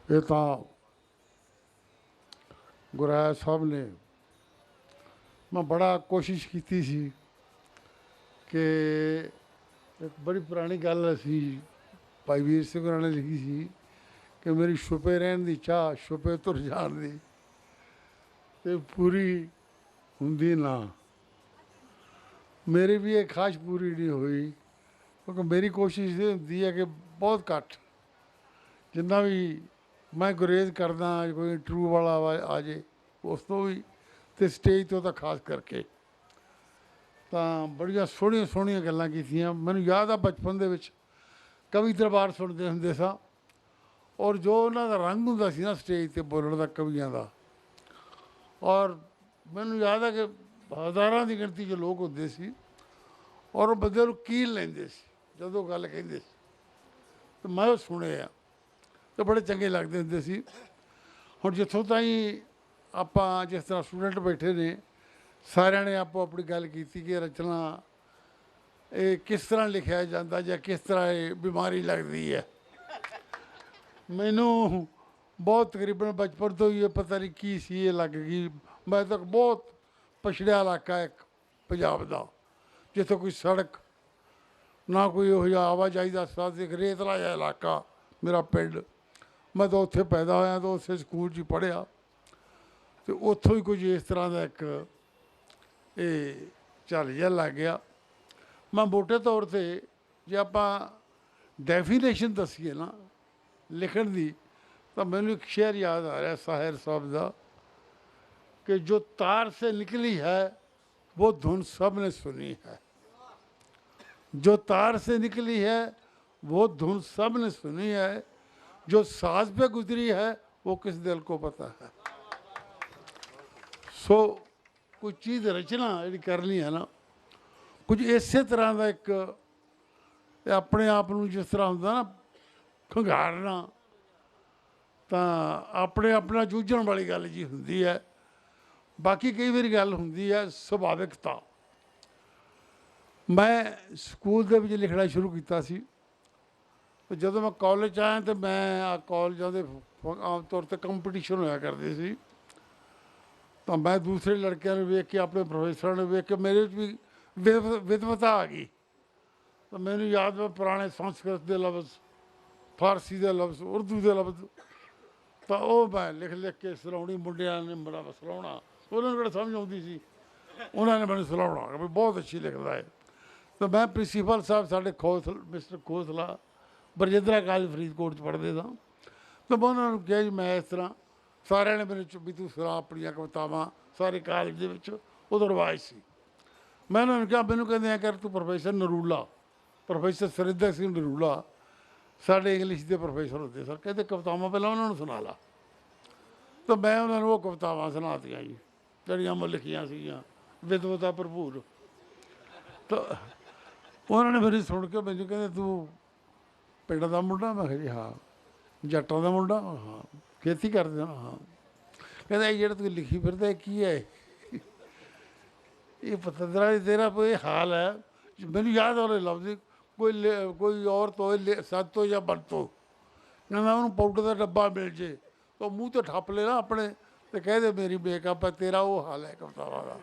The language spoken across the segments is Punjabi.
ਇਹ ਤਾਂ ਗੁਰਾਇਆ ਸਾਹਿਬ ਨੇ ਮੈਂ ਬੜਾ ਕੋਸ਼ਿਸ਼ ਕੀਤੀ ਸੀ ਕਿ ਇੱਕ ਬੜੀ ਪੁਰਾਣੀ ਗੱਲ ਅਸੀਂ ਭਾਈ ਵੀਰ ਸਿੰਘ ਹੋਰਾਂ ਨੇ ਲਿਖੀ ਸੀ ਕਿ ਮੇਰੀ ਛੁਪੇ ਰਹਿਣ ਦੀ ਚਾਹ ਛੁਪੇ ਤੁਰ ਜਾਣ ਦੀ ਤੇ ਪੂਰੀ ਹੁੰਦੀ ਨਾ। ਮੇਰੀ ਵੀ ਇਹ ਖਾਸ਼ ਪੂਰੀ ਨਹੀਂ ਹੋਈ ਕਿਉਂਕਿ ਮੇਰੀ ਕੋਸ਼ਿਸ਼ ਇਹ ਹੁੰਦੀ ਹੈ ਕਿ ਬਹੁਤ ਘੱਟ ਜਿੰਨਾ ਵੀ ਮੈਂ ਗੁਰੇਜ਼ ਕਰਦਾ ਕੋਈ ਇੰਟਰਵਿਊ ਵਾਲਾ ਆ ਜੇ ਉਸ ਤੋਂ ਵੀ ਅਤੇ ਸਟੇਜ ਤੋਂ ਤਾਂ ਖਾਸ ਕਰਕੇ ਤਾਂ ਬੜੀਆਂ ਸੋਹਣੀਆਂ ਸੋਹਣੀਆਂ ਗੱਲਾਂ ਕੀਤੀਆਂ। ਮੈਨੂੰ ਯਾਦ ਆ ਬਚਪਨ ਦੇ ਵਿੱਚ ਕਵੀ ਦਰਬਾਰ ਸੁਣਦੇ ਹੁੰਦੇ ਸਾਂ ਔਰ ਜੋ ਉਹਨਾਂ ਦਾ ਰੰਗ ਹੁੰਦਾ ਸੀ ਨਾ ਸਟੇਜ 'ਤੇ ਬੋਲਣ ਦਾ ਕਵੀਆਂ ਦਾ, ਔਰ ਮੈਨੂੰ ਯਾਦ ਆ ਕਿ ਹਜ਼ਾਰਾਂ ਦੀ ਗਿਣਤੀ 'ਚ ਲੋਕ ਹੁੰਦੇ ਸੀ ਔਰ ਉਹ ਬੰਦੇ ਨੂੰ ਕੀਲ ਲੈਂਦੇ ਸੀ ਜਦੋਂ ਗੱਲ ਕਹਿੰਦੇ ਸੀ ਅਤੇ ਮੈਂ ਉਹ ਸੁਣੇ ਆ ਅਤੇ ਬੜੇ ਚੰਗੇ ਲੱਗਦੇ ਹੁੰਦੇ ਸੀ। ਹੁਣ ਜਿੱਥੋਂ ਤਾਈਂ ਆਪਾਂ ਜਿਸ ਤਰ੍ਹਾਂ ਸਟੂਡੈਂਟ ਬੈਠੇ ਨੇ ਸਾਰਿਆਂ ਨੇ ਆਪੋ ਆਪਣੀ ਗੱਲ ਕੀਤੀ ਕਿ ਰਚਨਾ ਇਹ ਕਿਸ ਤਰ੍ਹਾਂ ਲਿਖਿਆ ਜਾਂਦਾ ਜਾਂ ਕਿਸ ਤਰ੍ਹਾਂ ਇਹ ਬਿਮਾਰੀ ਲੱਗਦੀ ਹੈ। ਮੈਨੂੰ ਬਹੁਤ ਤਕਰੀਬਨ ਬਚਪਨ ਤੋਂ ਹੀ ਇਹ ਪਤਾ ਨਹੀਂ ਕੀ ਸੀ ਇਹ ਲੱਗ ਗਈ। ਮੈਂ ਤਾਂ ਬਹੁਤ ਪਛੜਿਆ ਇਲਾਕਾ ਇੱਕ ਪੰਜਾਬ ਦਾ ਜਿੱਥੇ ਕੋਈ ਸੜਕ ਨਾ ਕੋਈ ਇਹੋ ਜਿਹਾ ਆਵਾਜਾਈ ਦਾ ਸਾਧਨ, ਇੱਕ ਰੇਤਲਾ ਜਿਹਾ ਇਲਾਕਾ ਮੇਰਾ ਪਿੰਡ। ਮੈਂ ਤਾਂ ਉੱਥੇ ਪੈਦਾ ਹੋਇਆ ਤਾਂ ਉਸੇ ਸਕੂਲ 'ਚ ਹੀ ਪੜ੍ਹਿਆ ਅਤੇ ਉੱਥੋਂ ਹੀ ਕੁਝ ਇਸ ਤਰ੍ਹਾਂ ਦਾ ਇੱਕ ਇਹ ਚੱਲ ਜਿਹਾ ਲੱਗ ਗਿਆ। ਮੈਂ ਮੋਟੇ ਤੌਰ 'ਤੇ ਜੇ ਆਪਾਂ ਡੈਫੀਨੇਸ਼ਨ ਦੱਸੀਏ ਨਾ ਲਿਖਣ ਦੀ ਤਾਂ ਮੈਨੂੰ ਇੱਕ ਸ਼ੇਅਰ ਯਾਦ ਆ ਰਿਹਾ ਸਾਹਿਰ ਸਾਹਿਬ ਦਾ कि जो तार से निकली है वो धुन सब ने सुनी है। जो तार से निकली है वो धुन सब ने सुनी है, जो साज पे गुजरी है वो किस दिल को पता है। सो कोई चीज़ रचना जी करनी है ना कुछ इसे तरह का एक अपने आप को जिस तरह होंगे ना खंगारना तो अपने अपना जूझण वाली गल जी होंगी है। बाकी कई बार गल होंगी है सुभाविकता। मैं स्कूल के लिखना शुरू किया तो जो मैं कॉलेज आया तो मैं कॉलेजा के आम तौर पर कंपीटिशन होया करते सी तो मैं दूसरे लड़कों ने वेख के अपने प्रोफेसर ने वेख के मेरे भी विद्वता आ गई। तो मैंने याद मैं पुराने संस्कृत के लफ्ज़ फारसी के लफ्ज़ उर्दू के लफ्ज़ तो वह मैं लिख लिख के सलाउनी मुंडिया ने बड़ा सलाउना उन्होंने बड़ा समझ आती सी उन्होंने मैंने सलाउना भी बहुत अच्छी लिखता है। तो मैं प्रिंसीपल साहब साढ़े मिस्टर खोसला बरजिंदरा कॉलेज फरीदकोट पढ़ते था तो मैं उन्होंने कहा जी मैं इस तरह सारे ने मेरे भी तू सुना अपन कवितावां सारे कॉलेज के उदो रवाज से। मैं उन्होंने कहा मैनू कहते हैं कर तू प्रोफेसर नरूला प्रोफेसर सुरिंदर सिंह नरूला साढ़े इंग्लिश के प्रोफेसर होते सर कहते कवितावां पहले उन्होंने सुना ला। तो मैं उन्होंने वो कवितावां सुनातियाँ जी जड़ियाँ मैं लिखियाँ सीगियां विद्वता भरपूर। तो उन्होंने मेरी सुन के मैनू कहते तू पिंड का मुंडा। मैं जी हाँ। जट्टां का मुंडा हाँ। खेती करते हाँ। कहते जो तू लिखी फिरदा की है ये पतंदरा तेरा कोई हाल है। मैनू याद आ रहे लफ्ज़ कोई और तो सतो या बरतो कहना उन्होंने पाउडर का डब्बा मिल जे तो मूँह तो ठप ले ना अपने तो कह दे मेरी मेकअप है तेरा वो हाल है कवितावां का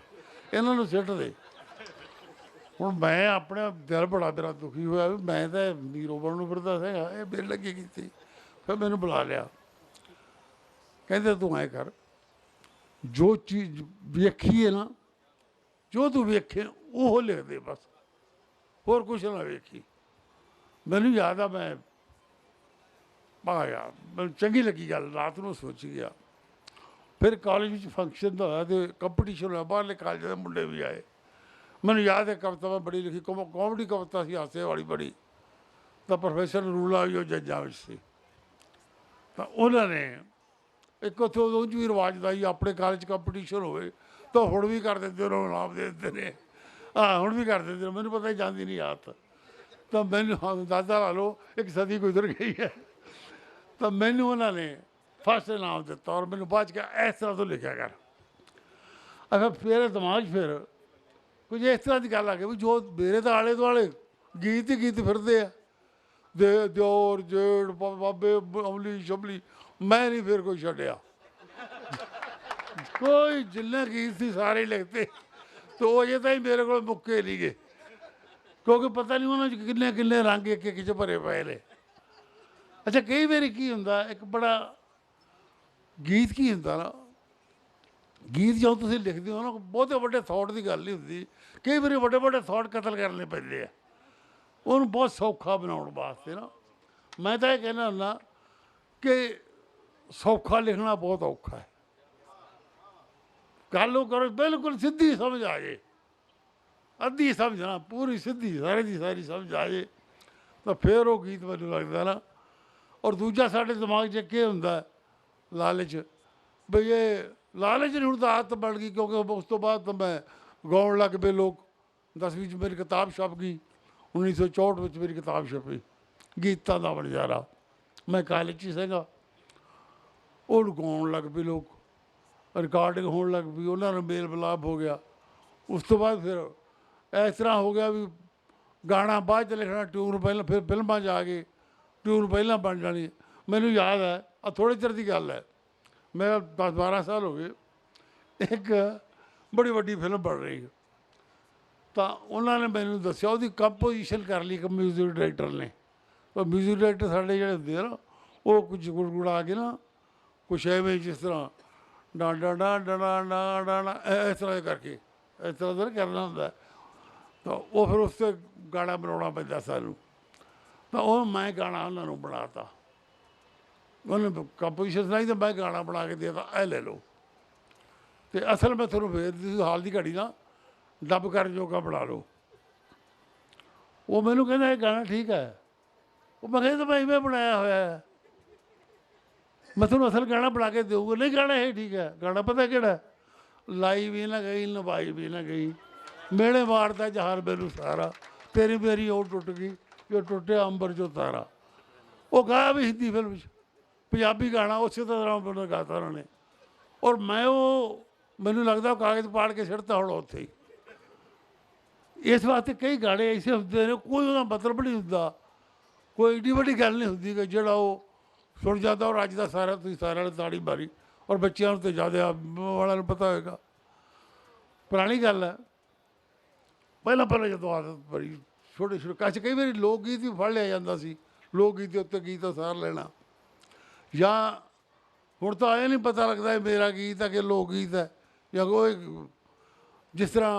इन्होंने सिट दे। हूँ मैं अपने दिल बड़ा मेरा दुखी होया भी मैं तो हीरो बनने फिरदा था ये मेरे लगे की फिर मैंने बुला लिया कहते तू ऐ कर जो चीज़ वेखी है ना जो तू वेखे वो लिख दे बस होर कुछ ना वेखी। मैनू याद आ मैं आया मैं चंगी लगी गल रात को सोची गया। फिर कॉलेज में फंक्शन होया तो कंपीटिशन होया बाहरले कॉलेज के मुंडे भी आए। मैनू याद है कविता मैं बड़ी लिखी कॉमेडी कविता सी हासे वाली बड़ी तो प्रोफेसर नरूला भी वो जज्जा से तो उन्होंने एक उत्थे उंज भी रिवाज था जी अपने कॉलेज कंपीटिशन होए तो हुण भी कर देते उन्होंने इनाम दे देते हैं हाँ हुण भी कर देते मैनू पता ही जाती नहीं याद तो मैनू अंदाजा ला लो एक सदी गुजर गई है। तो मैनू उन्होंने फर्स्ट इनाम दिता और मैनू बाद च इस तरह तो लिखा कर। अच्छा मेरे दिमाग फिर कुछ इस तरह की गल आ गई भी जो मेरे तो आले दुआले गीत ही गीत फिरते हैं दे दिओर जेठ बाबे अमली शमली मैं नहीं फिर कोई छड्या, कोई जिन्ने गीत सी सारे लिखते तो वो अजे ताईं मेरे को मुक्के नहीं गए, क्योंकि पता नहीं उन्होंने किन्ने किन्ने रंग एक एक च भरे पए ने। अच्छा कई बारी की हुंदा एक बड़ा गीत की हुंदा ना, गीत जो तुसीं लिखदे हो ना बहुते वड्डे थॉट की गल नहीं हुंदी, कई बारी वड्डे वड्डे थॉट कतल करने पैंदे आ उन्होंने बहुत सौखा बनाउण वास्ते ना। मैं तो ये कहना हुंदा कि सौखा लिखना बहुत औखा है, गल करो बिल्कुल सीधी समझ आ जाए, अद्धी समझना पूरी सीधी सारी की सारी समझ आ जाए तो फिर वो गीत मैनूं लगदा ना। और दूजा साडे दिमाग च केह् हुंदा लालच, बई ये लालच नहीं हुण तां आदत बन गई, क्योंकि उस तो बाद तो मैं गाउण लग पे लोग, 10वीं च मेरी किताब छप गई, 1964 में मेरी किताब छपी गीतां दा बनजारा, मैं कॉलेज च सीगा, ਉਹ ਗਾਉਣ ਲੱਗ ਪਏ ਲੋਕ, ਰਿਕਾਰਡਿੰਗ ਹੋਣ ਲੱਗ ਪਈ, ਉਹਨਾਂ ਨਾਲ ਮੇਲ ਮਿਲਾਪ ਹੋ ਗਿਆ। ਉਸ ਤੋਂ ਬਾਅਦ ਫਿਰ ਇਸ ਤਰ੍ਹਾਂ ਹੋ ਗਿਆ ਵੀ ਗਾਣਾ ਬਾਅਦ 'ਚ ਲਿਖਣਾ, ਟਿਊਨ ਪਹਿਲਾਂ, ਫਿਰ ਫਿਲਮਾਂ 'ਚ ਆ ਗਏ, ਟਿਊਨ ਪਹਿਲਾਂ ਬਣ ਜਾਣੀ। ਮੈਨੂੰ ਯਾਦ ਹੈ ਆ ਥੋੜ੍ਹੇ ਚਿਰ ਦੀ ਗੱਲ ਹੈ, ਮੇਰਾ 10-12 ਸਾਲ ਹੋ ਗਏ, ਇੱਕ ਬੜੀ ਵੱਡੀ ਫਿਲਮ ਬਣ ਰਹੀ ਤਾਂ ਉਹਨਾਂ ਨੇ ਮੈਨੂੰ ਦੱਸਿਆ ਉਹਦੀ ਕੰਪੋਜੀਸ਼ਨ ਕਰ ਲਈ ਇੱਕ ਮਿਊਜ਼ਿਕ ਡਾਇਰੈਕਟਰ ਨੇ। ਉਹ ਮਿਊਜ਼ਿਕ ਡਾਇਰੈਕਟਰ ਸਾਡੇ ਜਿਹੜੇ ਹੁੰਦੇ ਆ ਨਾ ਉਹ ਕੁਝ ਗੁੜਗੁੜਾ ਕੇ ਨਾ ਕੁਛ ਐਵੇਂ ਜਿਸ ਤਰ੍ਹਾਂ ਡਾ ਡਾ ਡਾ ਡਾ ਡਾ ਡਾ ਡਾ ਇਸ ਤਰ੍ਹਾਂ ਕਰਕੇ ਇਸ ਤਰ੍ਹਾਂ ਦਾ ਕਰਨਾ ਹੁੰਦਾ ਤਾਂ ਉਹ ਫਿਰ ਉਸ 'ਤੇ ਗਾਣਾ ਬਣਾਉਣਾ ਪੈਂਦਾ ਸਾਨੂੰ। ਤਾਂ ਉਹ ਮੈਂ ਗਾਣਾ ਉਹਨਾਂ ਨੂੰ ਬਣਾਤਾ, ਉਹਨੇ ਕੰਪੋਜੀਸ਼ਨ ਸੁਣਾਈ ਤਾਂ ਮੈਂ ਗਾਣਾ ਬਣਾ ਕੇ ਦੇ ਤਾ, ਇਹ ਲੈ ਲਓ। ਅਤੇ ਅਸਲ ਮੈਂ ਤੁਹਾਨੂੰ ਫੇਰ ਤੁਸੀਂ ਹਾਲ ਦੀ ਘੜੀ ਨਾ ਡੱਬ ਕਰਨ ਜੋਗਾ ਬਣਾ ਲਓ। ਉਹ ਮੈਨੂੰ ਕਹਿੰਦਾ ਇਹ ਗਾਣਾ ਠੀਕ ਹੈ, ਉਹ ਮੈਂ ਕਿਹਾ ਤਾਂ ਮੈਂ ਇਵੇਂ ਬਣਾਇਆ ਹੋਇਆ ਹੈ, मैं थोड़ा असल गाना बना के दूँगा, नहीं गाना है ठीक है, गाना पता केड़ा लाई भी ना गई नवाई भी ना गई, मेले मारता जहार मैनू सारा, तेरी मेरी ओर टुट गई जो टुटे अंबर जो तारा। वो गाया भी हिंदी फिल्म पंजाबी गाना उस तरह मैंने गाता उन्होंने, और मैं वो मैनू लगता कागज़ पाड़ के सिड़ता हूँ उत्थे ही। इस वास्ते कई गाने ऐसे होंगे ने कोई उहदा मतलब नहीं होंदा, कोई एड्डी वड्डी गल नहीं होंदी कि जेड़ा वो सुन जाता। और अज का सारा तुसीं सारे ने ताड़ी मारी, और बच्चों तो ज़्यादा वालों पता होएगा, पुरानी गल है। पहला पहला जो आदत बड़ी छोटे छोटे कच कई बार लोक गीत भी फड़ लिया जाता सी, लोक गीत के उत्ते गीत सार लेना, या हुण तो आए नहीं पता लगता है मेरा गीत है कि लोक गीत है या कोई। जिस तरह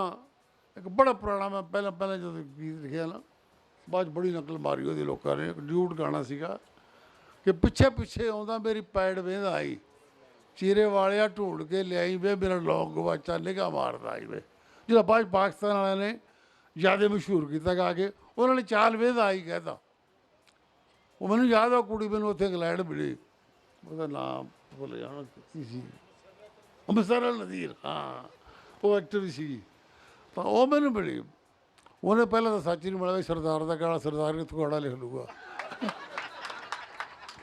एक बड़ा पुराना मैं पहला पहला जो गीत लिखा ना, बाद बड़ी नकल मारी वो लोगों ने, एक ड्यूट गाना सीगा कि पिछे पिछे आउंदा मेरी पैड़ वेंदा आई, चीरे वालिया ढूंढ के लियाई वे मेरा लौंग गवाचा निगाह मारदा आई वे। जो बाद पाकिस्तान वाले ने ज़्यादा मशहूर किया गा के उन्होंने चाल वेंदा आई कहता। वो मैनू याद है कुड़ी मैनू उत्थे इंग्लैंड मिली, उसका नाम भुल जाना की सी, अमृतसर नज़ीर, हाँ वो एक्टर भी सी। तो वो मैनू मिली, उन्हें पहले तो सच नहीं मिला सरदार का गाना, सरदार कित्थों गाना लिख लूगा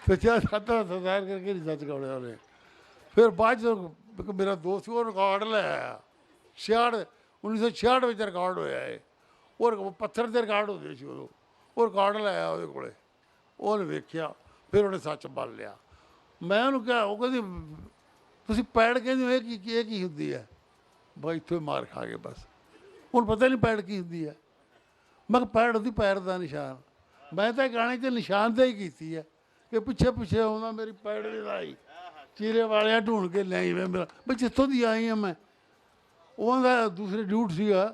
तो क्या खाता सरदार करके नहीं सच गाने वाले। फिर बाद मेरा दोस्त वो रिकॉर्ड ले आया 1966 में रिकॉर्ड होया है, और पत्थर के रिकॉर्ड होते सी उदों, वो रिकॉर्ड ले आया वो कोले, उन्हें वेख्या फिर उन्हें सच बल लिया। मैं उन्होंने क्या वो कहती तुसीं पैड़ कहंदे हो ये की हुंदी है, भाई इत्थों मार खा गए बस, उन्हें पता नहीं पैड़ की हुंदी है। मैं पैड़ होंदी पैर का निशान, मैं तो गाने च निशानदेही की है कि पिछे पिछे आउंदा मेरी पैड़ आई, चीरे वालिया ढूंढ के लियाई वे मेरा, भाई जितों दी आई हाँ मैं। उन्होंने दूसरे ड्यूट सीगा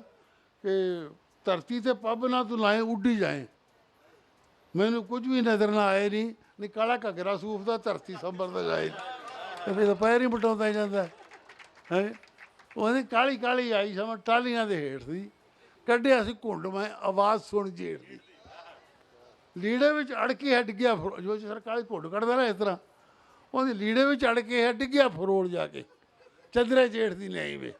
कि धरती से पब ना तू लाए उड्डी जाए, मैनू कुछ भी नज़र ना आए नहीं काला घगरा सूफदा धरती संभरदा जाए, फिर तो पैर ही बटाउंदा जांदा है। उन्हें काली काली आई समा टालियां दे हेठ सी, कढ़िया सी घुंड मैं आवाज़ सुन जेठ दी, लीड़े में अड़ के है डिग्गिया जो सरकारी घुंड कढ़दा ना इस तरह, ਉਹਦੀ ਲੀੜੇ ਵਿੱਚ ਅੜ ਕੇ ਹੈ ਡਿੱਗਿਆ ਫਰੋਲ ਜਾ ਕੇ ਚੰਦਰੇ ਜੇਠ ਦੀ ਲਿਆਈ ਵੇ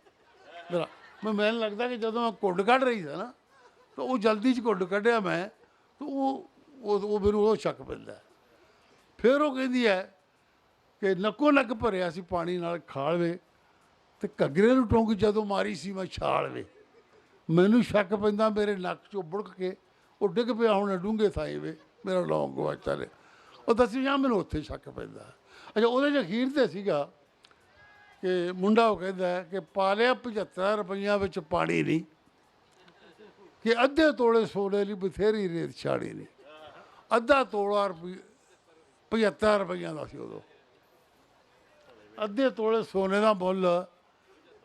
ਮੇਰਾ। ਮੈਨੂੰ ਲੱਗਦਾ ਕਿ ਜਦੋਂ ਮੈਂ ਘੁੰਡ ਕੱਢ ਰਹੀ ਸੀ ਨਾ ਤਾਂ ਉਹ ਜਲਦੀ 'ਚ ਘੁੰਡ ਕੱਢਿਆ ਮੈਂ, ਤਾਂ ਉਹ ਮੈਨੂੰ ਉਹ ਸ਼ੱਕ ਪੈਂਦਾ। ਫਿਰ ਉਹ ਕਹਿੰਦੀ ਹੈ ਕਿ ਨੱਕੋ ਨੱਕ ਭਰਿਆ ਸੀ ਪਾਣੀ ਨਾਲ ਖਾਲ ਵੇ, ਅਤੇ ਘੱਗਰੇ ਨੂੰ ਟੋਂਕ ਜਦੋਂ ਮਾਰੀ ਸੀ ਮੈਂ ਛਾਲ ਵੇ, ਮੈਨੂੰ ਸ਼ੱਕ ਪੈਂਦਾ ਮੇਰੇ ਨੱਕ 'ਚੋਂ ਬੁੜਕ ਕੇ ਉਹ ਡਿੱਗ ਪਿਆ ਹੁਣ ਡੂੰਘੇ ਥਾਈ ਵੇ, ਮੇਰਾ ਲੌਂਗ ਗਵਾਚਾ ਲੈ। ਉਹ ਦੱਸੀ ਜਾਂ ਮੈਨੂੰ ਉੱਥੇ ਸ਼ੱਕ ਪੈਂਦਾ। ਅੱਛਾ, ਉਹਦੇ 'ਚ ਅਖੀਰ 'ਤੇ ਸੀਗਾ ਕਿ ਮੁੰਡਾ ਉਹ ਕਹਿੰਦਾ ਕਿ ਪਾਲਿਆ 75 ਰੁਪਈਆਂ ਵਿੱਚ ਪਾਣੀ ਨਹੀਂ, ਕਿ ਅੱਧੇ ਤੋਲੇ ਸੋਨੇ ਲਈ ਬਥੇਰੀ ਰੇਤ ਛਾੜੀ ਨਹੀਂ। ਅੱਧਾ ਤੋਲਾ 75 ਰੁਪਈਆਂ ਦਾ ਸੀ ਉਦੋਂ। ਅੱਧੇ ਤੋਲੇ ਸੋਨੇ ਦਾ ਮੁੱਲ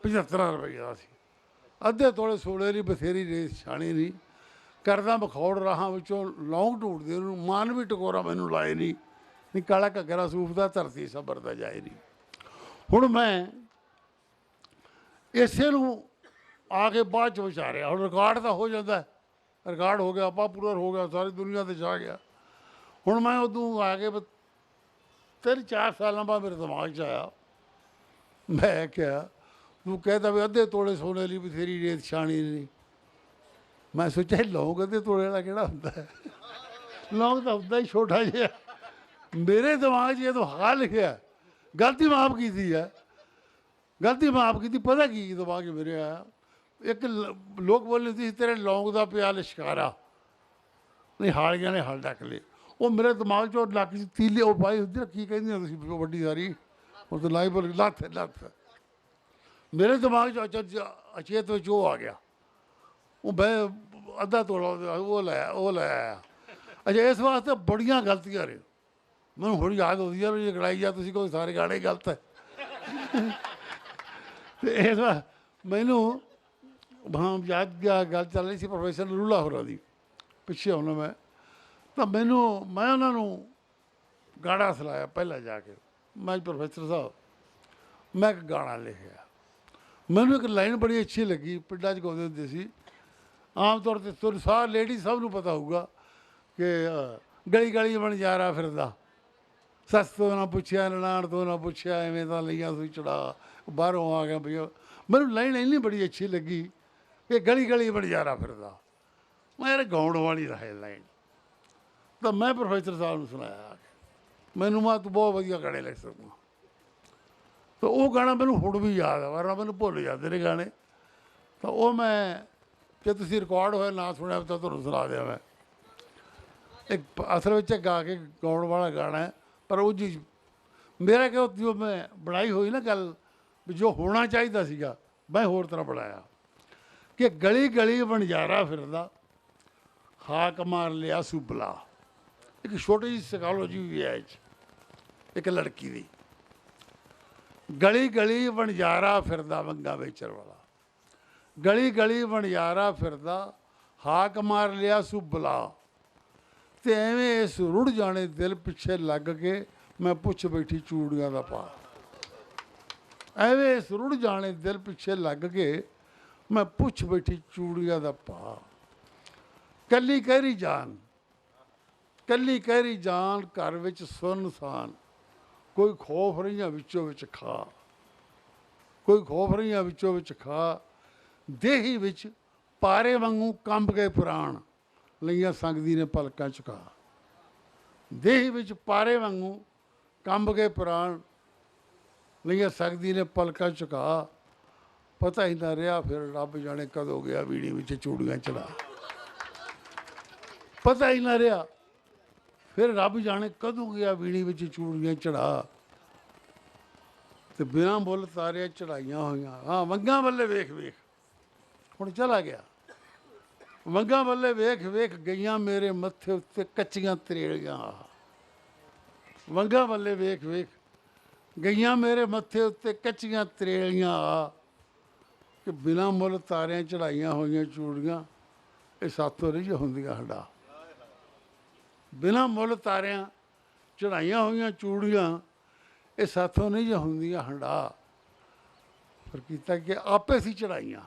75 ਰੁਪਈਆ ਦਾ ਸੀ। ਅੱਧੇ ਤੋਲੇ ਸੋਨੇ ਲਈ ਬਥੇਰੀ ਰੇਤ ਛਾਣੀ ਨਹੀਂ, ਕਰਦਾ ਮਖੌੜ ਰਾਹਾਂ ਵਿੱਚੋਂ ਲੌਂਗ ਢੂੰਡਦੇ ਉਹਨੂੰ, ਮਾਨ ਵੀ ਟਕੋਰਾ ਮੈਨੂੰ ਲਾਏ ਨਹੀਂ ਕਾਲਾ ਘੱਗਰਾ ਸੂਫ ਦਾ ਧਰਤੀ ਸਬਰ ਦਾ ਜਾਏ ਨਹੀਂ। ਹੁਣ ਮੈਂ ਇਸੇ ਨੂੰ ਆ ਕੇ ਬਾਅਦ 'ਚ ਵਿਚਾਰਿਆ, ਹੁਣ ਰਿਕਾਰਡ ਤਾਂ ਹੋ ਜਾਂਦਾ, ਰਿਕਾਰਡ ਹੋ ਗਿਆ, ਪਾਪੂਲਰ ਹੋ ਗਿਆ, ਸਾਰੀ ਦੁਨੀਆ 'ਤੇ ਛਾ ਗਿਆ। ਹੁਣ ਮੈਂ ਉਦੋਂ ਆ ਕੇ 3-4 ਸਾਲਾਂ ਬਾਅਦ ਮੇਰੇ ਦਿਮਾਗ 'ਚ ਆਇਆ, ਮੈਂ ਕਿਹਾ ਤੂੰ ਕਹਿੰਦਾ ਵੀ ਅੱਧੇ ਤੋਲੇ ਸੋਨੇ ਲਈ ਬਥੇਰੀ ਰੇਤ ਛਾਣੀ ਨਹੀਂ। ਮੈਂ ਸੋਚਿਆ ਲੌਂਗ ਅੱਧੇ ਤੋਲੇ ਵਾਲਾ ਕਿਹੜਾ ਹੁੰਦਾ ਹੈ, ਲੌਂਗ ਤਾਂ ਹੁੰਦਾ ਹੀ ਛੋਟਾ ਜਿਹਾ। ਮੇਰੇ ਦਿਮਾਗ 'ਚ ਇਹ ਤਾਂ ਹਾਂ ਲਿਖਿਆ, ਗਲਤੀ ਮਾਫ਼ ਕੀਤੀ ਹੈ, ਗਲਤੀ ਮਾਫ਼ ਕੀਤੀ। ਪਤਾ ਕੀ ਦਿਮਾਗ 'ਚ ਮੇਰੇ ਆਇਆ, ਇੱਕ ਲੋਕ ਬੋਲਦੇ ਸੀ ਤੇਰੇ ਲੌਂਗ ਦਾ ਪਿਆ ਲਿਸ਼ਕਾਰਾ, ਨਹੀਂ ਹਾਲੀਆਂ ਨੇ ਹਲ ਡੱਕ ਲਏ। ਉਹ ਮੇਰੇ ਦਿਮਾਗ 'ਚੋਂ ਲੱਕ 'ਚ ਤੀਲੇ ਉਹ ਪਾਈ ਹੁੰਦੀ ਨਾ, ਕੀ ਕਹਿੰਦੇ ਤੁਸੀਂ ਵੱਡੀ ਸਾਰੀ, ਉਹ ਤਾਂ ਲਾਈ ਬੋਲ ਲੱਥ ਮੇਰੇ ਦਿਮਾਗ 'ਚ ਅਚੇਤ ਵਿੱਚ ਉਹ ਆ ਗਿਆ। ਉਹ ਮੈਂ ਅੱਧਾ ਤੋਲਾ ਉਹ ਲਾਇਆ। ਅੱਛਾ, ਇਸ ਵਾਸਤੇ ਬੜੀਆਂ ਗਲਤੀਆਂ ਨੇ, ਮੈਨੂੰ ਹੁਣ ਯਾਦ ਆਉਂਦੀ ਆ ਵੀ ਲੜਾਈ ਆ ਤੁਸੀਂ ਕੋਈ ਸਾਰੇ ਗਾਣੇ ਗਲਤ ਹੈ। ਅਤੇ ਇਸ ਵਾਰ ਮੈਨੂੰ ਹਾਂ ਯਾਦ ਗਿਆ, ਗੱਲ ਚੱਲ ਰਹੀ ਸੀ ਪ੍ਰੋਫੈਸਰ ਰੂਲਾ ਹੋਰਾਂ ਦੀ, ਪਿੱਛੇ ਆਉਣਾ ਮੈਂ, ਤਾਂ ਮੈਂ ਉਹਨਾਂ ਨੂੰ ਗਾਣਾ ਸੁਣਾਇਆ ਪਹਿਲਾਂ ਜਾ ਕੇ। ਮੈਂ ਪ੍ਰੋਫੈਸਰ ਸਾਹਿਬ, ਮੈਂ ਇੱਕ ਗਾਣਾ ਲਿਖਿਆ, ਮੈਨੂੰ ਇੱਕ ਲਾਈਨ ਬੜੀ ਅੱਛੀ ਲੱਗੀ, ਪਿੰਡਾਂ 'ਚ ਗਾਉਂਦੇ ਹੁੰਦੇ ਸੀ ਆਮ ਤੌਰ 'ਤੇ, ਤੁਹਾਨੂੰ ਸਾਰ ਲੇਡੀ ਸਭ ਨੂੰ ਪਤਾ ਹੋਊਗਾ ਕਿ ਗਲੀ ਗਲੀ ਵਣਜਾਰਾ ਫਿਰਦਾ, ਸੱਸ ਤੋਂ ਨਾ ਪੁੱਛਿਆ ਨਨਾਣ ਤੋਂ ਨਾ ਪੁੱਛਿਆ, ਐਵੇਂ ਤਾਂ ਲਈਆਂ ਸੂਈ ਚੜਾ, ਬਾਹਰੋਂ ਆ ਗਿਆ ਭਈਆ। ਮੈਨੂੰ ਲਾਈਨ ਇੰਨੀ ਬੜੀ ਅੱਛੀ ਲੱਗੀ ਕਿ ਗਲੀ ਗਲੀ ਵਣਜਾਰਾ ਫਿਰਦਾ, ਮੈਂ ਯਾਰ ਗਾਉਣ ਵਾਲੀ ਰਹੇ ਲਾਈਨ। ਤਾਂ ਮੈਂ ਪ੍ਰੋਫੈਸਰ ਸਾਹਿਬ ਨੂੰ ਸੁਣਾਇਆ, ਮੈਨੂੰ ਮੈਂ ਤੂੰ ਬਹੁਤ ਵਧੀਆ ਗਾਣੇ ਲਿਖ ਸਕਦਾ। ਤਾਂ ਉਹ ਗਾਣਾ ਮੈਨੂੰ ਹੁਣ ਵੀ ਯਾਦ ਆ, ਵਰਨਾ ਮੈਨੂੰ ਭੁੱਲ ਜਾਂਦੇ ਨੇ ਗਾਣੇ। ਤਾਂ ਉਹ ਮੈਂ, ਜੇ ਤੁਸੀਂ ਰਿਕਾਰਡ ਹੋਇਆ ਨਾ ਸੁਣਿਆ ਤਾਂ ਤੁਹਾਨੂੰ ਸੁਣਾ ਦਿਆਂ ਮੈਂ। ਇੱਕ ਅਸਲ ਵਿੱਚ ਗਾ ਕੇ ਗਾਉਣ ਵਾਲਾ ਗਾਣਾ ਹੈ, ਪਰ ਉਹ ਜੀ ਮੇਰਾ ਕਿ ਜੋ ਮੈਂ ਬਣਾਈ ਹੋਈ ਨਾ ਗੱਲ, ਵੀ ਜੋ ਹੋਣਾ ਚਾਹੀਦਾ ਸੀਗਾ ਮੈਂ ਹੋਰ ਤਰ੍ਹਾਂ ਬਣਾਇਆ ਕਿ ਗਲੀ ਗਲੀ ਵਣਜਾਰਾ ਫਿਰਦਾ, ਹਾਕ ਮਾਰ ਲਿਆ ਸੁਬਲਾ। ਇੱਕ ਛੋਟੀ ਜਿਹੀ ਸਾਈਕੋਲੋਜੀ ਵੀ ਹੈ ਇਹ 'ਚ, ਇੱਕ ਲੜਕੀ ਦੀ। ਗਲੀ ਗਲੀ ਵਣਜਾਰਾ ਫਿਰਦਾ ਵੰਗਾ ਵੇਚਣ ਵਾਲਾ, ਗਲੀ ਗਲੀ ਵਣਜਾਰਾ ਫਿਰਦਾ, ਹਾਕ ਮਾਰ ਲਿਆ ਸੁਬਲਾ। ਅਤੇ ਐਵੇਂ ਇਸ ਰੁੜ ਜਾਣੇ ਦਿਲ ਪਿੱਛੇ ਲੱਗ ਕੇ ਮੈਂ ਪੁੱਛ ਬੈਠੀ ਚੂੜੀਆਂ ਦਾ ਪਾ। ਐਵੇਂ ਇਸ ਰੁੜ ਜਾਣੇ ਦਿਲ ਪਿੱਛੇ ਲੱਗ ਕੇ ਮੈਂ ਪੁੱਛ ਬੈਠੀ ਚੂੜੀਆਂ ਦਾ ਪਾ। ਕੱਲੀ ਕਹਿਰੀ ਜਾਨ, ਕੱਲੀ ਕਹਿਰੀ ਜਾਨ, ਘਰ ਵਿੱਚ ਸੁੰਨਸਾਨ, ਕੋਈ ਖੌਫ ਰਹੀਆਂ ਵਿੱਚੋਂ ਵਿੱਚ ਖਾ, ਕੋਈ ਖੌਫ ਰਹੀਆਂ ਵਿੱਚੋਂ ਵਿੱਚ ਖਾ। ਦੇਹੀ ਵਿੱਚ ਪਾਰੇ ਵਾਂਗੂ ਕੰਬ ਗਏ ਪੁਰਾਣ, ਲਈਆਂ ਸੰਗਦੀ ਨੇ ਪਲਕਾਂ ਝੁਕਾ। ਦੇਹੀ ਵਿੱਚ ਪਾਰੇ ਵਾਂਗੂ ਕੰਬ ਗਏ ਪੁਰਾਣ, ਲਈਆਂ ਸਕਦੀ ਨੇ ਪਲਕਾਂ ਝੁਕਾ। ਪਤਾ ਹੀ ਨਾ ਰਿਹਾ ਫਿਰ ਰੱਬ ਜਾਣੇ ਕਦੋਂ ਗਿਆ ਵੀੜੀ ਵਿੱਚ ਚੂੜੀਆਂ ਚੜਾ। ਪਤਾ ਹੀ ਨਾ ਰਿਹਾ ਫਿਰ ਰੱਬ ਜਾਣੇ ਕਦੋਂ ਗਿਆ ਵੀੜੀ ਵਿੱਚ ਚੂੜੀਆਂ ਚੜਾ। ਅਤੇ ਬਿਨਾਂ ਮੁੱਲ ਤਾਰਿਆਂ ਚੜਾਈਆਂ ਹੋਈਆਂ, ਹਾਂ ਵੰਗਾਂ ਵੱਲੇ ਵੇਖ ਵੇਖ, ਹੁਣ ਚਲਾ ਗਿਆ। ਵੰਗਾਂ ਵੱਲੇ ਵੇਖ ਵੇਖ ਗਈਆਂ ਮੇਰੇ ਮੱਥੇ ਉੱਤੇ ਕੱਚੀਆਂ ਤਰੇਲੀਆਂ। ਵੰਗਾਂ ਵੱਲੇ ਵੇਖ ਵੇਖ ਗਈਆਂ ਮੇਰੇ ਮੱਥੇ ਉੱਤੇ ਕੱਚੀਆਂ ਤਰੇਲੀਆਂ ਆ, ਕਿ ਬਿਨਾਂ ਮੁੱਲ ਤਾਰਿਆਂ ਚੜਾਈਆਂ ਹੋਈਆਂ ਚੂੜੀਆਂ ਇਹ ਸਾਥੋਂ ਨਹੀਂ ਜੋ ਹੁੰਦੀਆਂ ਹੰਡਾ। ਬਿਨਾਂ ਮੁੱਲ ਤਾਰਿਆਂ ਚੜਾਈਆਂ ਹੋਈਆਂ ਚੂੜੀਆਂ ਇਹ ਸਾਥੋਂ ਨਹੀਂ ਜੋ ਹੁੰਦੀਆਂ ਹੰਡਾ। ਫਿਰ ਕੀਤਾ ਕਿ ਆਪੇ ਸੀ ਚੜਾਈਆਂ,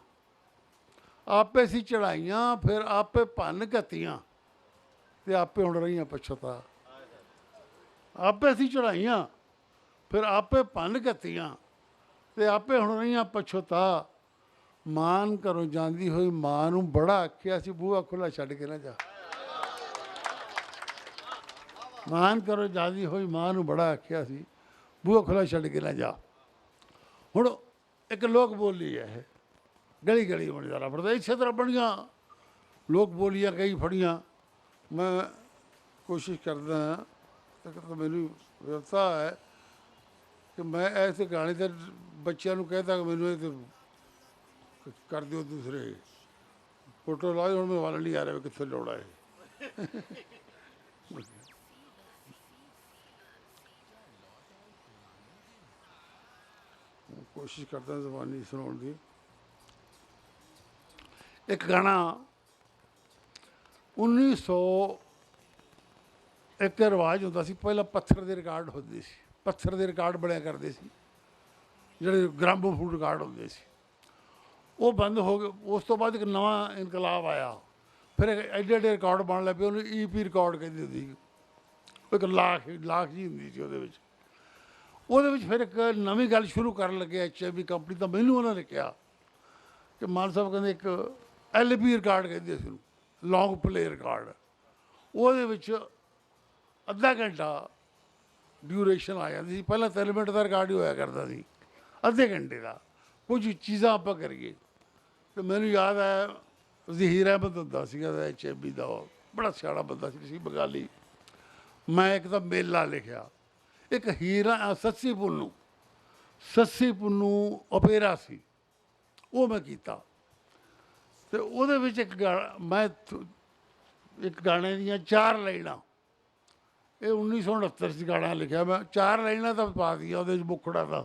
ਆਪੇ ਸੀ ਚੜਾਈਆਂ, ਫਿਰ ਆਪੇ ਭੰਨ ਘੱਤੀਆਂ, ਅਤੇ ਆਪੇ ਹੁਣ ਰਹੀਆਂ ਪਛਤਾ। ਆਪੇ ਸੀ ਚੜਾਈਆਂ, ਫਿਰ ਆਪੇ ਭੰਨ ਘੱਤੀਆਂ, ਅਤੇ ਆਪੇ ਹੁਣ ਰਹੀਆਂ ਪਛਤਾ। ਮਾਨ ਘਰੋਂ ਜਾਂਦੀ ਹੋਈ ਮਾਂ ਨੂੰ ਬੜਾ ਆਖਿਆ ਸੀ ਬੂਹਾ ਖੁੱਲ੍ਹਾ ਛੱਡ ਕੇ ਨਾ ਜਾ। ਮਾਨ ਘਰੋਂ ਜਾਂਦੀ ਹੋਈ ਮਾਂ ਨੂੰ ਬੜਾ ਆਖਿਆ ਸੀ ਬੂਹਾ ਖੁੱਲ੍ਹਾ ਛੱਡ ਕੇ ਨਾ ਜਾ। ਹੁਣ ਇੱਕ ਲੋਕ ਬੋਲੀ ਹੈ ਇਹ, ਗਲੀ ਗਲੀ ਵਣਜਾਰਾ ਫਿਰਦਾ। ਇਸੇ ਤਰ੍ਹਾਂ ਬਣੀਆਂ ਲੋਕ ਬੋਲੀਆਂ ਕਈ ਫੜੀਆਂ। ਮੈਂ ਕੋਸ਼ਿਸ਼ ਕਰਦਾ, ਇੱਕ ਤਾਂ ਮੈਨੂੰ ਵਿਵਸਥਾ ਹੈ ਕਿ ਮੈਂ ਐਸੇ ਗਾਣੇ ਤੇ ਬੱਚਿਆਂ ਨੂੰ ਕਹਿਤਾ ਕਿ ਮੈਨੂੰ ਇਹ ਤੇ ਕਰ ਦਿਓ ਦੂਸਰੇ ਫੋਟੋ ਲਾਓ, ਹੁਣ ਮੈਂ ਵੱਲ ਨਹੀਂ ਆ ਰਿਹਾ ਵੀ ਕਿੱਥੇ ਲੋੜਾ ਹੈ। ਕੋਸ਼ਿਸ਼ ਕਰਦਾ ਜ਼ਬਾਨੀ ਸੁਣਾਉਣ ਦੀ। ਇੱਕ ਗਾਣਾ 1900 ਇੱਕ ਰਿਵਾਜ ਹੁੰਦਾ ਸੀ, ਪਹਿਲਾਂ ਪੱਥਰ ਦੇ ਰਿਕਾਰਡ ਹੁੰਦੇ ਸੀ, ਪੱਥਰ ਦੇ ਰਿਕਾਰਡ ਬਣਿਆ ਕਰਦੇ ਸੀ, ਜਿਹੜੇ ਗ੍ਰਾਮੋਫੋਨ ਰਿਕਾਰਡ ਹੁੰਦੇ ਸੀ, ਉਹ ਬੰਦ ਹੋ ਗਏ। ਉਸ ਤੋਂ ਬਾਅਦ ਇੱਕ ਨਵਾਂ ਇਨਕਲਾਬ ਆਇਆ, ਫਿਰ ਐਡੇ ਐਡੇ ਰਿਕਾਰਡ ਬਣ ਲੱਗ ਪਏ, ਉਹਨੂੰ EP ਰਿਕਾਰਡ ਕਹਿੰਦੇ ਹੁੰਦੀ ਸੀ, ਇੱਕ ਲਾਖ ਜੀ ਹੁੰਦੀ ਸੀ ਉਹਦੇ ਵਿੱਚ। ਉਹਦੇ ਵਿੱਚ ਫਿਰ ਇੱਕ ਨਵੀਂ ਗੱਲ ਸ਼ੁਰੂ ਕਰਨ ਲੱਗੇ HIB ਕੰਪਨੀ, ਤਾਂ ਮੈਨੂੰ ਉਹਨਾਂ ਨੇ ਕਿਹਾ ਕਿ ਮਾਨ ਸਾਹਿਬ ਕਹਿੰਦੇ ਇੱਕ LP ਰਿਕਾਰਡ ਕਹਿੰਦੇ ਸੀ ਉਹਨੂੰ, ਲੌਂਗ ਪਲੇ ਰਿਕਾਰਡ, ਉਹਦੇ ਵਿੱਚ ਅੱਧਾ ਘੰਟਾ ਡਿਊਰੇਸ਼ਨ ਆ ਜਾਂਦੀ ਸੀ। ਪਹਿਲਾਂ 3 ਮਿੰਟ ਦਾ ਰਿਕਾਰਡ ਹੀ ਹੋਇਆ ਕਰਦਾ ਸੀ, ਅੱਧੇ ਘੰਟੇ ਦਾ ਕੁਝ ਚੀਜ਼ਾਂ ਆਪਾਂ ਕਰੀਏ। ਅਤੇ ਮੈਨੂੰ ਯਾਦ ਆਇਆ ਜ਼ਹੀਰ ਅਹਿਮਦ ਹੁੰਦਾ ਸੀਗਾ HIB ਦਾ, ਬੜਾ ਸਿਆਣਾ ਬੰਦਾ ਸੀ ਬੰਗਾਲੀ। ਮੈਂ ਇੱਕ ਤਾਂ ਮੇਲਾ ਲਿਖਿਆ, ਇੱਕ ਸੱਸੀ ਪੁੰਨੂ ਓਪੇਰਾ ਸੀ, ਉਹ ਮੈਂ ਕੀਤਾ। ਅਤੇ ਉਹਦੇ ਵਿੱਚ ਇੱਕ ਮੈਂ ਇੱਕ ਗਾਣੇ ਦੀਆਂ 4 ਲਾਈਨਾਂ, ਇਹ 1969 'ਚ ਗਾਣਾ ਲਿਖਿਆ ਮੈਂ, 4 ਲਾਈਨਾਂ ਤਾਂ ਪਾ ਦਿੱਤੀਆਂ ਉਹਦੇ 'ਚ ਮੁਖੜਾ ਦਾ,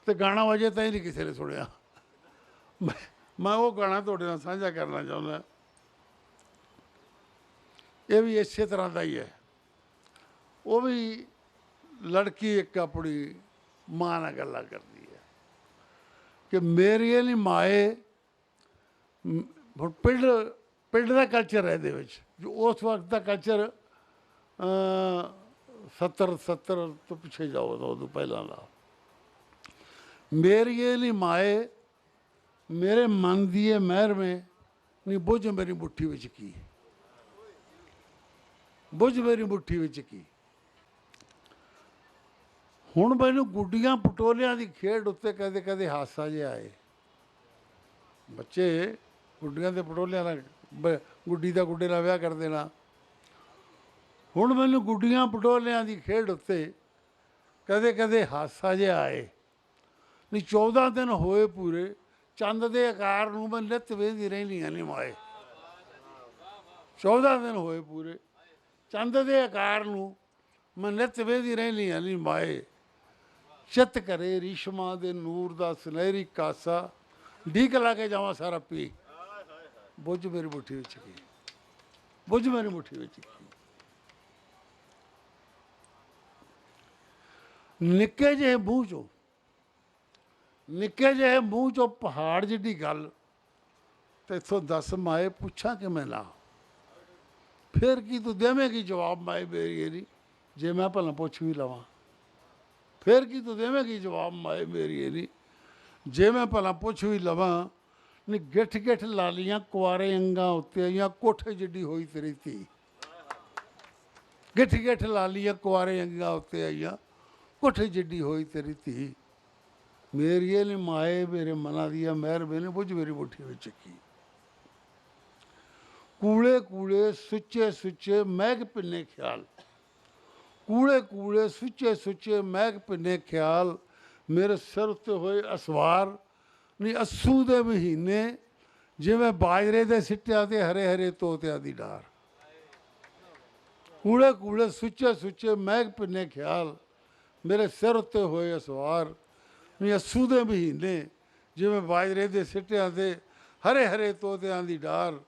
ਅਤੇ ਗਾਣਾ ਵਜੇ ਤਾਂ ਹੀ ਨਹੀਂ ਕਿਸੇ ਨੇ ਸੁਣਿਆ। ਮੈਂ ਉਹ ਗਾਣਾ ਤੁਹਾਡੇ ਨਾਲ ਸਾਂਝਾ ਕਰਨਾ ਚਾਹੁੰਦਾ। ਇਹ ਵੀ ਇਸੇ ਤਰ੍ਹਾਂ ਦਾ ਹੀ ਹੈ। ਉਹ ਵੀ ਲੜਕੀ ਇੱਕ ਆਪਣੀ ਮਾਂ ਨਾਲ ਗੱਲਾਂ ਕਰਦੀ ਹੈ ਕਿ ਮੇਰੀਏ ਨੀ ਮਾਏ, ਹੁਣ ਪਿੰਡ ਦਾ ਕਲਚਰ ਹੈ ਇਹਦੇ ਵਿੱਚ, ਜੋ ਉਸ ਵਕਤ ਦਾ ਕਲਚਰ 70 ਤੋਂ ਪਿੱਛੇ ਜਾਓ ਤਾਂ ਉਦੋਂ ਪਹਿਲਾਂ ਦਾ। ਮੇਰੀਏ ਨੀ ਮਾਏ ਮੇਰੇ ਮਨ ਦੀ ਇਹ ਮਹਿਰ ਮੇ ਨੀ ਬੁੱਝ ਮੇਰੀ ਮੁੱਠੀ ਵਿੱਚ ਕੀ, ਬੁੱਝ ਮੇਰੀ ਮੁੱਠੀ ਵਿੱਚ ਕੀ। ਹੁਣ ਮੈਨੂੰ ਗੁੱਡੀਆਂ ਪਟੋਲਿਆਂ ਦੀ ਖੇਡ ਉੱਤੇ ਕਦੇ ਕਦੇ ਹਾਸਾ ਜਿਹਾ ਆਏ। ਬੱਚੇ ਗੁੱਡੀਆਂ ਦੇ ਪਟੋਲਿਆਂ ਨਾਲ ਗੁੱਡੀ ਦਾ ਗੁੱਡੇ ਨਾਲ ਵਿਆਹ ਕਰ ਦੇਣਾ। ਹੁਣ ਮੈਨੂੰ ਗੁੱਡੀਆਂ ਪਟੋਲਿਆਂ ਦੀ ਖੇਡ ਉੱਤੇ ਕਦੇ ਕਦੇ ਹਾਸਾ ਜਿਹਾ ਆਏ। ਨਹੀਂ 14 ਦਿਨ ਹੋਏ ਪੂਰੇ, ਚੰਦ ਦੇ ਆਕਾਰ ਨੂੰ ਮੈਂ ਨਿੱਤ ਵੇਂਦੀ ਰਹਿੰਦੀਆਂ ਨੀ ਮਾਏ। 14 ਦਿਨ ਹੋਏ ਪੂਰੇ, ਚੰਦ ਦੇ ਆਕਾਰ ਨੂੰ ਮੈਂ ਨਿੱਤ ਵੇਂਦੀ ਰਹਿੰਦੀਆਂ ਨੀ ਮਾਏ। ਚਿੱਤ ਕਰੇ ਰੀਸ਼ਮਾਂ ਦੇ ਨੂਰ ਦਾ ਸੁਨਹਿਰੀ ਕਾਸਾ, ਢੀਕ ਲਾ ਕੇ ਜਾਵਾਂ ਸਾਰਾ ਪੀ, ਬੁੱਝ ਮੇਰੀ ਮੁੱਠੀ ਵਿੱਚ ਕੀ, ਬੁੱਝ ਮੇਰੀ ਮੁੱਠੀ ਵਿੱਚ ਕੀ। ਨਿੱਕੇ ਜਿਹੇ ਮੂੰਹ ਚੋਂ ਪਹਾੜ ਜਿੱਡੀ ਗੱਲ, ਤੇ ਇੱਥੋਂ ਦੱਸ ਮਾਏ ਪੁੱਛਾਂ ਕਿ ਮੈਂ ਨਾ, ਫਿਰ ਕੀ ਤੂੰ ਦੇਵੇਂਗੀ ਜਵਾਬ ਮਾਏ ਮੇਰੀ ਇਹ ਨਹੀਂ, ਜੇ ਮੈਂ ਭਲਾ ਪੁੱਛ ਵੀ ਲਵਾਂ। ਫਿਰ ਕੀ ਤੂੰ ਦੇਵੇਂਗੀ ਜਵਾਬ ਮਾਏ ਮੇਰੀ ਇਹ ਨਹੀਂ, ਜੇ ਮੈਂ ਭਲਾ ਪੁੱਛ ਵੀ ਲਵਾਂ। ਨਹੀਂ ਗਿੱਠ ਗਿੱਠ ਲਾਲੀਆਂ ਕੁਆਰੇ ਅੰਗਾਂ ਉੱਤੇ ਆਈਆਂ, ਕੋਠੇ ਜਿੱਡੀ ਹੋਈ ਤੇਰੀ ਧੀ। ਗਿੱਠ ਗਿੱਠ ਲਾਲੀਆਂ ਕੁਆਰੇ ਅੰਗਾਂ ਉੱਤੇ ਆਈਆਂ, ਕੋਠੇ ਜਿੱਡੀ ਹੋਈ ਤੇਰੀ ਧੀ। ਮੇਰੀਏ ਨੀ ਮਾਏ ਮੇਰੇ ਮਨਾਂ ਦੀਆਂ ਮਹਿਰ ਨੇ ਬੁੱਝ ਮੇਰੀ ਮੁੱਠੀ ਵਿੱਚ ਕੀ। ਕੂਲੇ ਕੂਲੇ ਸੁੱਚੇ ਸੁੱਚੇ ਮਹਿਕ ਪਿੰਨੇ ਖਿਆਲ, ਕੂਲੇ ਕੂਲੇ ਸੁੱਚੇ ਸੁੱਚੇ ਮਹਿਕ ਪਿੰਨੇ ਖਿਆਲ, ਮੇਰੇ ਸਿਰ ਉੱਤੇ ਹੋਏ ਅਸਵਾਰ। ਨਹੀਂ ਅੱਸੂ ਦੇ ਮਹੀਨੇ ਜਿਵੇਂ ਬਾਜਰੇ ਦੇ ਸਿੱਟਿਆਂ ਤੇ ਹਰੇ ਹਰੇ ਤੋਤਿਆਂ ਦੀ ਡਾਰ। ਕੂਲੇ ਕੂਲੇ ਸੁੱਚੇ ਸੁੱਚੇ ਮਹਿਕ ਪਿੰਨੇ ਖਿਆਲ, ਮੇਰੇ ਸਿਰ ਉੱਤੇ ਹੋਏ ਅਸਵਾਰ। ਨਹੀਂ ਅੱਸੂ ਦੇ ਮਹੀਨੇ ਜਿਵੇਂ ਬਾਜਰੇ ਦੇ ਸਿੱਟਿਆਂ ਤੇ ਹਰੇ ਹਰੇ ਤੋਤਿਆਂ ਦੀ ਡਾਰ,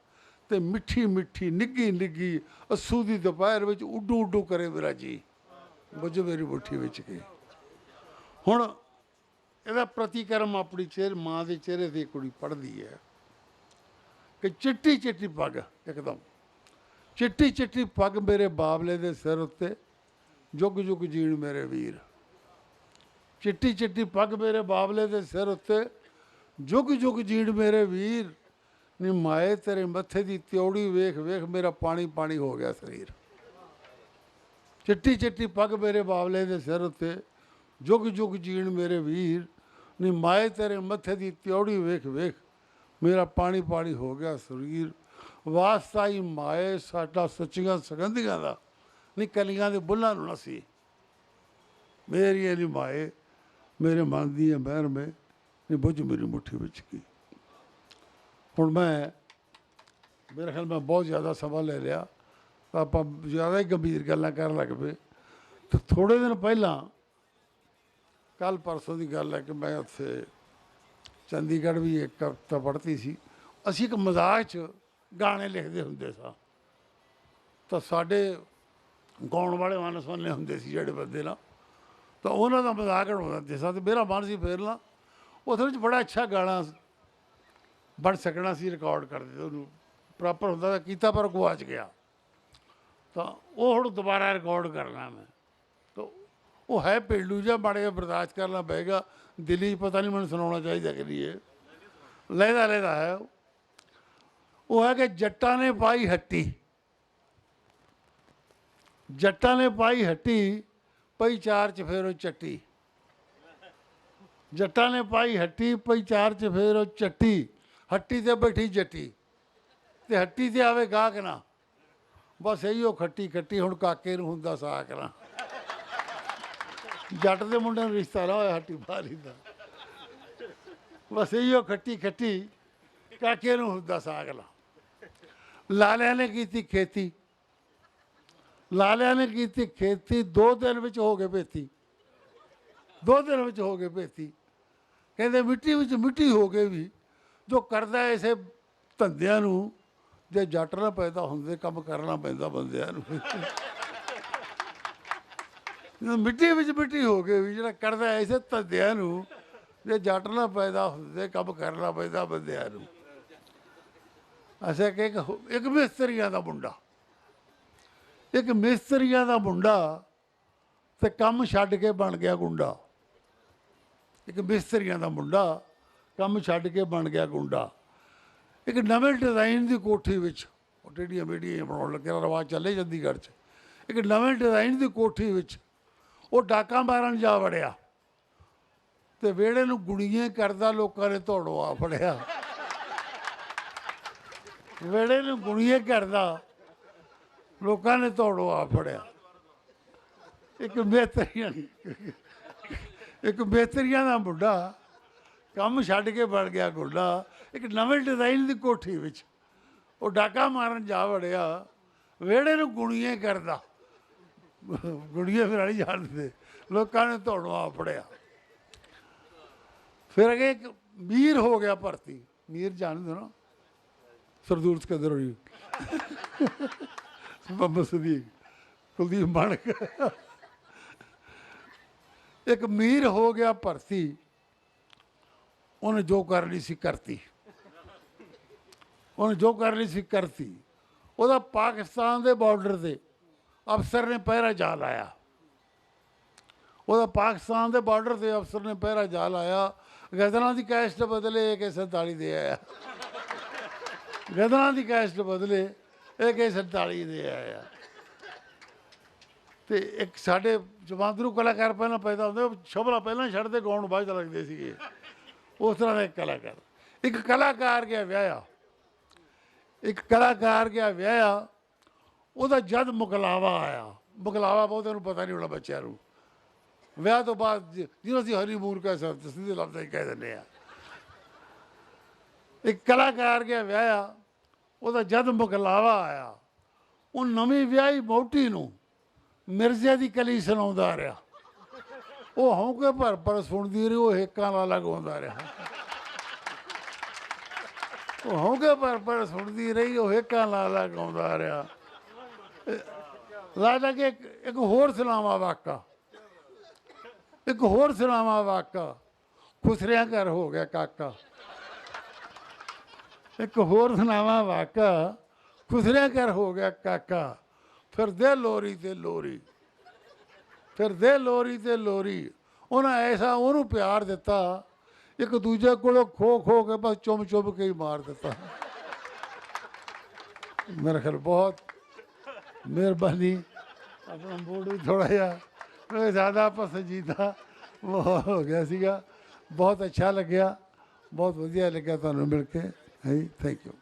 ਤੇ ਮਿੱਠੀ ਮਿੱਠੀ ਨਿੱਘੀ ਨਿੱਘੀ ਅੱਸੂ ਦੀ ਦੁਪਹਿਰ ਵਿੱਚ ਉੱਡੂ ਉੱਡੂ ਕਰੇ ਮੇਰਾ ਜੀ, ਬੁੱਝ ਮੇਰੀ ਮੁੱਠੀ ਵਿੱਚ ਕੀ। ਹੁਣ ਇਹਦਾ ਪ੍ਰਤੀਕਰਮ ਆਪਣੀ ਮਾਂ ਦੇ ਚਿਹਰੇ 'ਤੇ ਕੁੜੀ ਪੜ੍ਹਦੀ ਹੈ ਕਿ ਚਿੱਟੀ ਚਿੱਟੀ ਪੱਗ, ਇੱਕਦਮ ਚਿੱਟੀ ਚਿੱਟੀ ਪੱਗ ਮੇਰੇ ਬਾਬਲੇ ਦੇ ਸਿਰ ਉੱਤੇ, ਜੁਗ ਜੁਗ ਜੀਣ ਮੇਰੇ ਵੀਰ। ਚਿੱਟੀ ਚਿੱਟੀ ਪੱਗ ਮੇਰੇ ਬਾਬਲੇ ਦੇ ਸਿਰ ਉੱਤੇ, ਜੁਗ ਜੁਗ ਜੀਣ ਮੇਰੇ ਵੀਰ। ਨੀ ਮਾਏ ਤੇਰੇ ਮੱਥੇ ਦੀ ਤਿਉੜੀ ਵੇਖ ਵੇਖ ਮੇਰਾ ਪਾਣੀ ਪਾਣੀ ਹੋ ਗਿਆ ਸਰੀਰ। ਚਿੱਟੀ ਚਿੱਟੀ ਪੱਗ ਮੇਰੇ ਬਾਬਲੇ ਦੇ ਸਿਰ ਉੱਤੇ, ਜੁਗ ਜੁਗ ਜੀਣ ਮੇਰੇ ਵੀਰ। ਨੀ ਮਾਏ ਤੇਰੇ ਮੱਥੇ ਦੀ ਤਿਉੜੀ ਵੇਖ ਵੇਖ ਮੇਰਾ ਪਾਣੀ ਪਾਣੀ ਹੋ ਗਿਆ ਸਰੀਰ। ਵਾਸਤਾ ਹੀ ਮਾਏ ਸਾਡਾ ਸੱਚੀਆਂ ਸਗੰਧੀਆਂ ਦਾ, ਨੀ ਕਲੀਆਂ ਦੇ ਬੁੱਲਾਂ ਨੂੰ ਨਸੀ। ਮੇਰੀ ਨੀ ਮਾਏ मेरे मन दी महर में ने बुझ मेरी मुट्ठी विच की। हुण मैं मेरे ख्याल मैं बहुत ज़्यादा समा ले लिया, तो आप ज़्यादा ही गंभीर गल्लां कर लग पे। तो थोड़े दिन पहला कल परसों की गल है कि मैं उत्थे चंडीगढ़ भी एक कविता पढ़ती सी। असी एक मजाक च गाने लिखते होंगे सा, तो साढ़े गाउण वाले मन सुनने होंगे सी जेडे बंदे ना, तो उन्हों का मजाक उड़ाते सा। तो मेरा मन से फिर ना उस बड़ा अच्छा गाना बन सकना सी, रिकॉर्ड करते उन्होंने प्रॉपर होंदा था, कीता पर गुआच गया। तो वो हुण दोबारा रिकॉर्ड करना मैं, तो वो है पेंडू जिहा माड़ा जिहा बर्दाश्त करना पेगा। दिल्ली पता नहीं मैंने सुनाना चाहिए कि नहीं, लहदा लहदा है। वो है कि जट्टा ने पाई हट्टी, जट्टा ने पाई हट्टी, पई चार चफेरो चट्टी। जट्टा ने पाई हट्टी, पई चार चफेरो चट्टी। हट्टी ते बैठी जट्टी, ते हट्टी ते आवे गाहक ना, बस इहो खट्टी खट्टी हुण काके नूं हुंदा साक ना। जट दे मुंडे नूं रिश्ता ना होया हट्टी बारी दा, बस इहो खट्टी खट्टी काके नूं हुंदा साक ना। लालिया ने कीती खेती, लालिया ने कीती खेती, 2 दिन विच हो गए भेती, 2 दिन विच हो गए भेती। कहंदे मिट्टी विच मिट्टी हो गए भी जो करदा इसे धंधिਆਂ ਨੂੰ, जे जट ना पैदा ਹੁੰਦੇ ਕੰਮ करना पैंदा ਬੰਦਿਆਂ ਨੂੰ। मिट्टी विच मिट्टी हो गए भी ਜਿਹੜਾ करदा इसे धंधिਆਂ ਨੂੰ, जे जट ना पैदा ਹੁੰਦੇ ਕੰਮ करना पैंदा ਬੰਦਿਆਂ ਨੂੰ। अच्छा कि एक मिस्त्रियां का मुंडा, एक मिस्त्रियां का मुंडा ते काम छड्ड के बन गया गुंडा। एक मिस्त्रियां का मुंडा काम छड्ड के बन गया गुंडा। एक नवे डिजाइन की कोठी विच टेढ़ियां मेढ़ियां बनाउण लग्या, रवाज चले चंडीगढ़ च। एक नवे डिजाइन की कोठी विच वो डाका मारन जा वड़िया, ते वेड़े नूं गुणीए करदा लोकां ने धौड़ों आ फड़िया। वेड़े नूं गुणीए करदा लोकां ने धौड़ों आ फड़िया। एक मिस्त्रियां का मुंडा काम छड्ड के बन गया गुंडा। एक नवे डिजाइन की कोठी विच वो डाका मारन जा वड़िया, वेड़े नूं गुणीए करदा, गुणीए फिर नहीं जानते, लोकां ने धौड़ों आ फड़िया। फिर अगे एक मीर हो गया भर्ती, मीर जानते हो ना, सरदूल सिकंदर होरी, मोहम्मद सदीक, कुलदीप मानक। एक मीर हो गया भर्ती, उन्हें जो करनी सी करती, उन्हें जो करनी सी करती। ਉਹਦਾ पाकिस्तान के बॉर्डर से अफसर ने पहरा जा लाया, ਉਹਦਾ पाकिस्तान के बॉर्डर से अफसर ने पहरा जा लाया। गदलों की कैस्ट बदले AK-47 दे आया, गदलों की कैस्ट बदले AK-47 दे आया। तो एक साढ़े जमांदरू कलाकार पहला पैदा होंगे, शबला पहला छड़ते गाउन बाद लगते थे, उस तरह का एक कलाकार। एक कलाकार गया व्याया, एक कलाकार गया व्याया, ਉਹਦਾ जद मुकलावा आया, मुकलावा बहुत इन्होंने पता नहीं होना बच्चों को, ਵਿਆਹ तो बाद जिन्हों ਅਸੀਂ हनीमून कह सकते सीधे लफ्ज़ ही कह दिंਦੇ ਆ। एक कलाकार गया व्याया, ਉਹਦਾ जद मुकलावा आया, ਉਹ नवीं ਵਿਆਹੀ ਮੋਟੀ ਨੂੰ मिर्जे की कली सुना रहा, वो हौंके भर भर सुनती रही, वो हिक्का लाला गाँदा रहा, वो हौंके भर भर सुनती रही, वो हिक्का लाला गाँदा रहा। लाला के एक होर सुनावा वाका, एक होर सुनावा वाका, खुसरिया घर हो गया काका। एक होर सुनावा वाका, खुसरिया घर हो गया काका। फिर दे लोरी ते लोरी, फिर दे लोरी ते लोरी। उन्हें ऐसा उन्होंने प्यार दिता, एक दूजे को खो खो के बस चुम चुम के ही मार दिता। मेरे ख्याल बहुत मेहरबानी, अपना मूड भी थोड़ा जा ज़्यादा पसंदीदा वो हो गया सीगा। बहुत अच्छा लग्या, बहुत वधिया लग्या तुहानूं मिल के। Thank you.